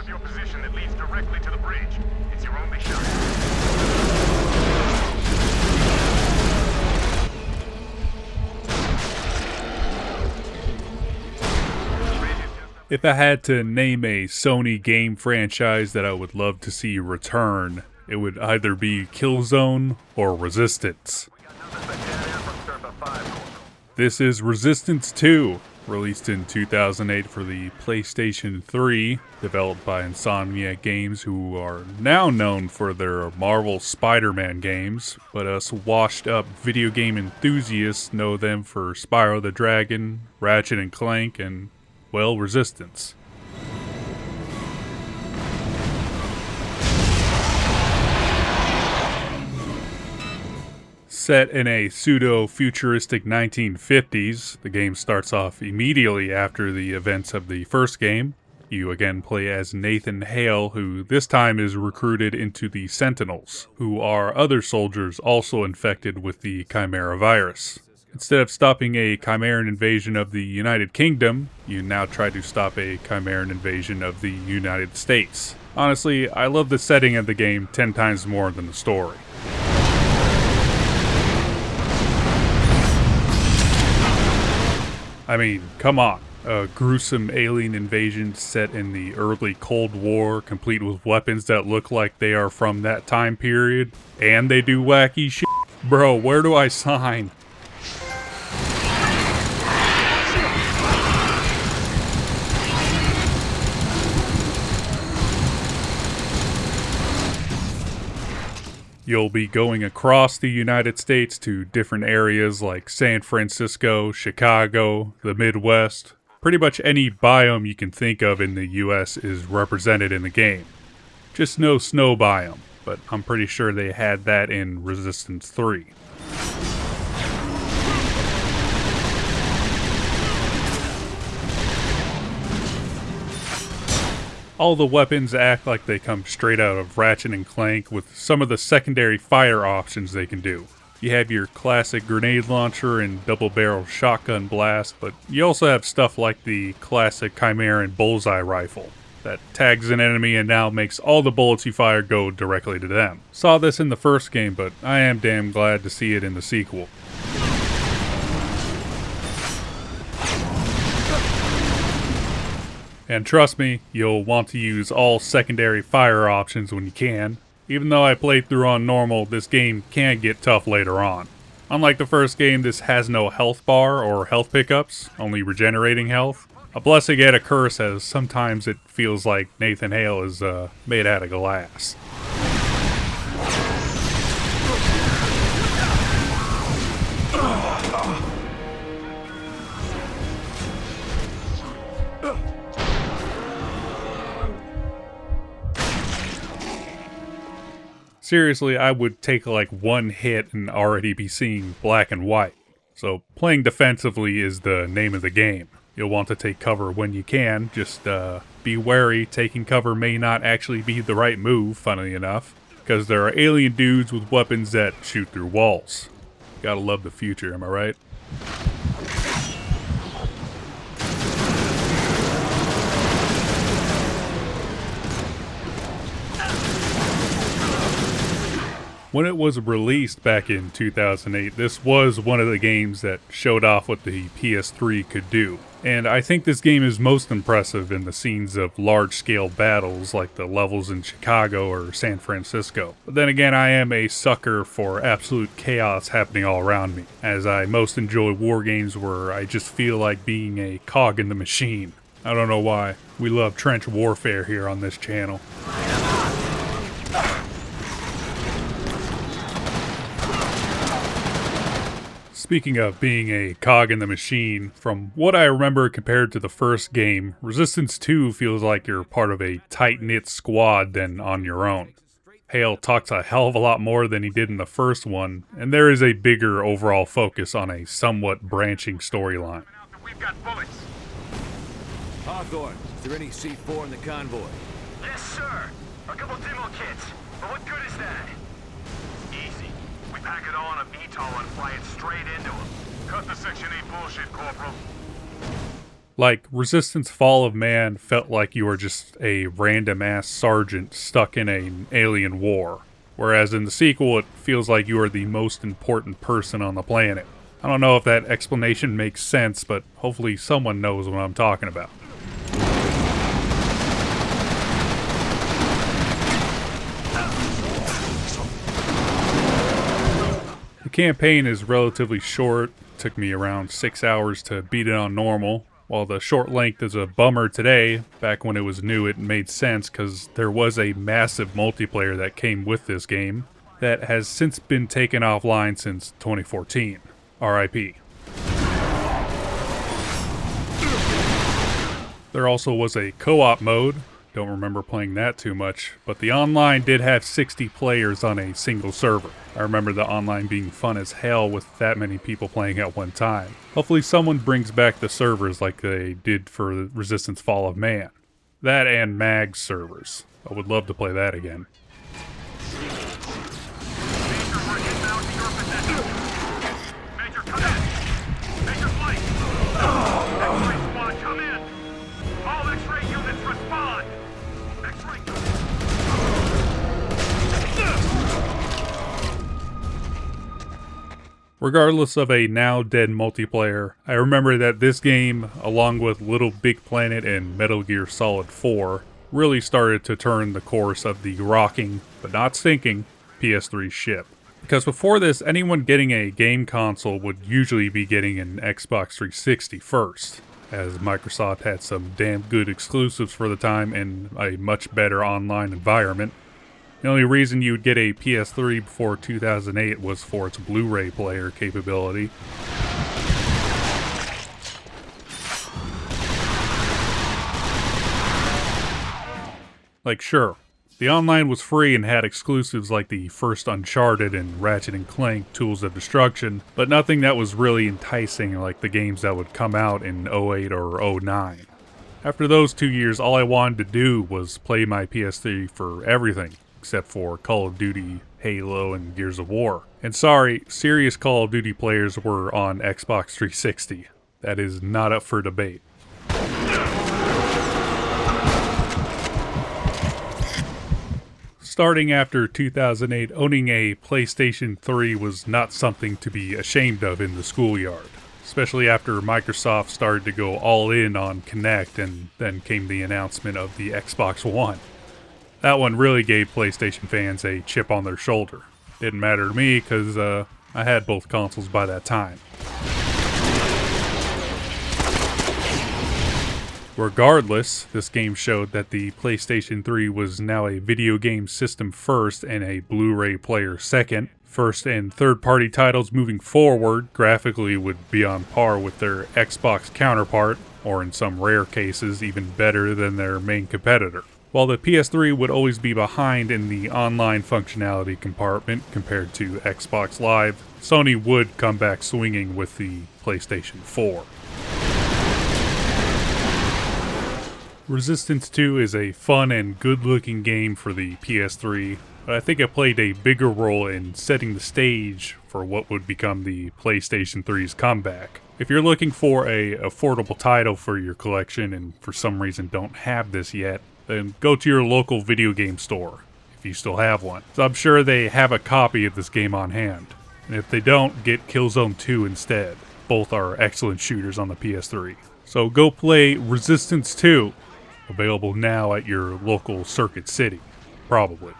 with your position that leads directly to the bridge. It's your only shot. If I had to name a Sony game franchise that I would love to see return, it would either be Killzone or Resistance. This is Resistance 2, released in 2008 for the PlayStation 3, developed by Insomniac Games, who are now known for their Marvel Spider-Man games, but us washed-up video game enthusiasts know them for Spyro the Dragon, Ratchet and Clank, and, well, Resistance. Set in a pseudo-futuristic 1950s, the game starts off immediately after the events of the first game. You again play as Nathan Hale, who this time is recruited into the Sentinels, who are other soldiers also infected with the Chimera virus. Instead of stopping a Chimeran invasion of the United Kingdom, you now try to stop a Chimeran invasion of the United States. Honestly, I love the setting of the game 10 times more than the story. I mean, come on. A gruesome alien invasion set in the early Cold War, complete with weapons that look like they are from that time period, and they do wacky shit. Bro, where do I sign? You'll be going across the United States to different areas like San Francisco, Chicago, the Midwest. Pretty much any biome you can think of in the US is represented in the game. Just no snow biome, but I'm pretty sure they had that in Resistance 3. All the weapons act like they come straight out of Ratchet and Clank, with some of the secondary fire options they can do. You have your classic grenade launcher and double-barrel shotgun blast, but you also have stuff like the classic Chimeran bullseye rifle that tags an enemy and now makes all the bullets you fire go directly to them. Saw this in the first game, but I am damn glad to see it in the sequel. And trust me, you'll want to use all secondary fire options when you can. Even though I played through on normal, this game can get tough later on. Unlike the first game, this has no health bar or health pickups, only regenerating health. A blessing and a curse, as sometimes it feels like Nathan Hale is made out of glass. Seriously, I would take like one hit and already be seeing black and white. So playing defensively is the name of the game. You'll want to take cover when you can, just be wary. Taking cover may not actually be the right move, funnily enough, because there are alien dudes with weapons that shoot through walls. Gotta love the future, am I right? When it was released back in 2008, this was one of the games that showed off what the PS3 could do. And I think this game is most impressive in the scenes of large-scale battles like the levels in Chicago or San Francisco. But then again, I am a sucker for absolute chaos happening all around me, as I most enjoy war games where I just feel like being a cog in the machine. I don't know why. We love trench warfare here on this channel. Speaking of being a cog in the machine, from what I remember compared to the first game, Resistance 2 feels like you're part of a tight-knit squad than on your own. Hale talks a hell of a lot more than he did in the first one, and there is a bigger overall focus on a somewhat branching storyline. We've got bullets. Hawthorne, is there any C4 in the convoy? Yes, sir. A couple demo kits. But what good is that? Easy. We pack it all on a VTOL and fly it straight into them. Cut the Section 8 bullshit, Corporal. Like, Resistance Fall of Man felt like you were just a random-ass sergeant stuck in an alien war, whereas in the sequel it feels like you are the most important person on the planet. I don't know if that explanation makes sense, but hopefully someone knows what I'm talking about. The campaign is relatively short. It took me around 6 hours to beat it on normal. While the short length is a bummer today, back when it was new it made sense because there was a massive multiplayer that came with this game that has since been taken offline since 2014. RIP. There also was a co-op mode. Don't remember playing that too much, but the online did have 60 players on a single server. I remember the online being fun as hell with that many people playing at one time. Hopefully someone brings back the servers like they did for the Resistance Fall of Man. That and MAG servers. I would love to play that again. Major, we're inbound to your position. Major, come in. Major flight. X-ray squad, come in. All X-ray units respond. X-ray units. Regardless of a now dead multiplayer, I remember that this game, along with Little Big Planet and Metal Gear Solid 4, really started to turn the course of the rocking, but not sinking, PS3 ship. Because before this, anyone getting a game console would usually be getting an Xbox 360 first, as Microsoft had some damn good exclusives for the time and a much better online environment. The only reason you would get a PS3 before 2008 was for its Blu-ray player capability. Like, sure, the online was free and had exclusives like the first Uncharted and Ratchet & Clank Tools of Destruction, but nothing that was really enticing like the games that would come out in 08 or 09. After those 2 years, all I wanted to do was play my PS3 for everything, except for Call of Duty, Halo, and Gears of War. And sorry, serious Call of Duty players were on Xbox 360. That is not up for debate. Starting after 2008, owning a PlayStation 3 was not something to be ashamed of in the schoolyard, especially after Microsoft started to go all in on Kinect and then came the announcement of the Xbox One. That one really gave PlayStation fans a chip on their shoulder. Didn't matter to me because I had both consoles by that time. Regardless, this game showed that the PlayStation 3 was now a video game system first and a Blu-ray player second. First and third-party titles moving forward graphically would be on par with their Xbox counterpart, or in some rare cases even better than their main competitor. While the PS3 would always be behind in the online functionality compartment compared to Xbox Live, Sony would come back swinging with the PlayStation 4. Resistance 2 is a fun and good-looking game for the PS3, but I think it played a bigger role in setting the stage for what would become the PlayStation 3's comeback. If you're looking for an affordable title for your collection and for some reason don't have this yet, then go to your local video game store, if you still have one. So I'm sure they have a copy of this game on hand. And if they don't, get Killzone 2 instead. Both are excellent shooters on the PS3. So go play Resistance 2, available now at your local Circuit City, probably.